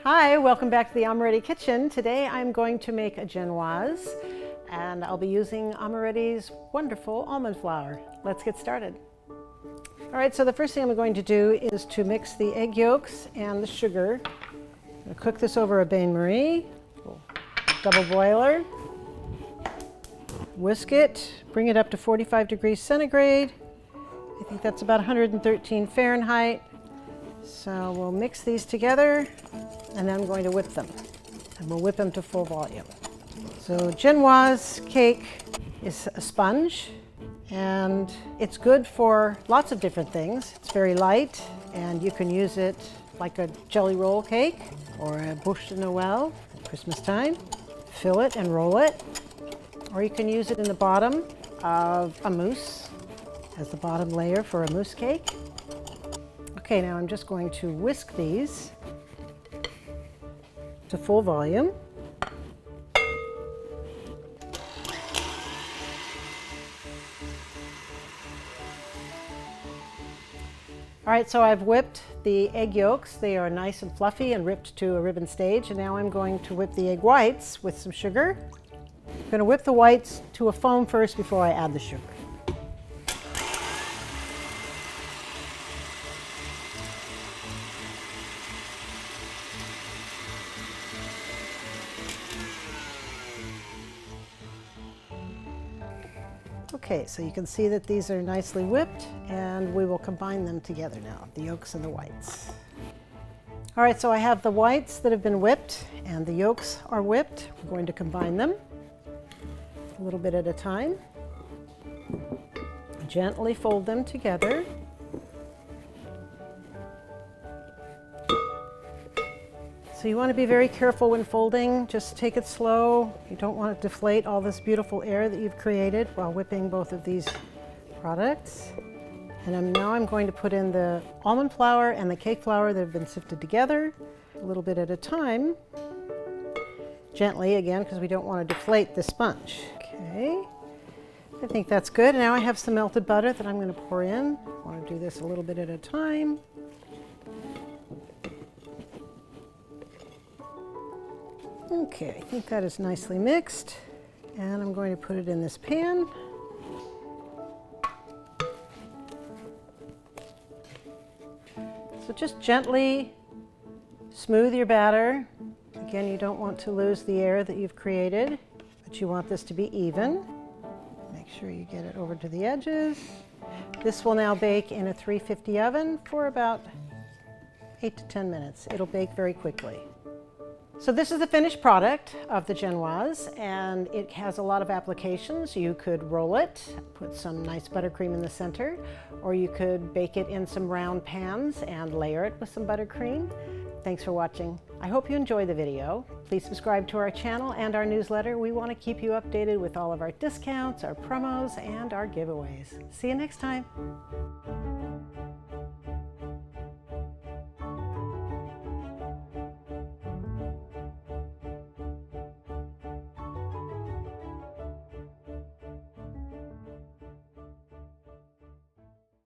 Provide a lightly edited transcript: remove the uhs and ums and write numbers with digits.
Hi, welcome back to the Amoretti kitchen. Today I'm going to make a genoise and I'll be using Amoretti's wonderful almond flour. Let's get started. All right, so the first thing I'm going to do is to mix the egg yolks and the sugar. I'm going to cook this over a bain-marie, double boiler. Whisk it, bring it up to 45 degrees centigrade. I think that's about 113 Fahrenheit. So we'll mix these together and then I'm going to whip them. And we'll whip them to full volume. So genoise cake is a sponge and it's good for lots of different things. It's very light and you can use it like a jelly roll cake or a bûche de Noël at Christmas time. Fill it and roll it. Or you can use it in the bottom of a mousse as the bottom layer for a mousse cake. Okay, now I'm just going to whisk these to full volume. All right, so I've whipped the egg yolks. They are nice and fluffy and whipped to a ribbon stage. And now I'm going to whip the egg whites with some sugar. I'm going to whip the whites to a foam first before I add the sugar. Okay, so you can see that these are nicely whipped and we will combine them together now, the yolks and the whites. All right, so I have the whites that have been whipped and the yolks are whipped. We're going to combine them a little bit at a time. Gently fold them together. So you want to be very careful when folding. Just take it slow. You don't want to deflate all this beautiful air that you've created while whipping both of these products. And now I'm going to put in the almond flour and the cake flour that have been sifted together, a little bit at a time. Gently again, because we don't want to deflate the sponge. Okay, I think that's good. Now I have some melted butter that I'm going to pour in. I want to do this a little bit at a time. Okay, I think that is nicely mixed, and I'm going to put it in this pan. So just gently smooth your batter. Again, you don't want to lose the air that you've created, but you want this to be even. Make sure you get it over to the edges. This will now bake in a 350 oven for about 8 to 10 minutes. It'll bake very quickly. So this is the finished product of the genoise, and it has a lot of applications. You could roll it, put some nice buttercream in the center, or you could bake it in some round pans and layer it with some buttercream. Thanks for watching. I hope you enjoyed the video. Please subscribe to our channel and our newsletter. We want to keep you updated with all of our discounts, our promos, and our giveaways. See you next time.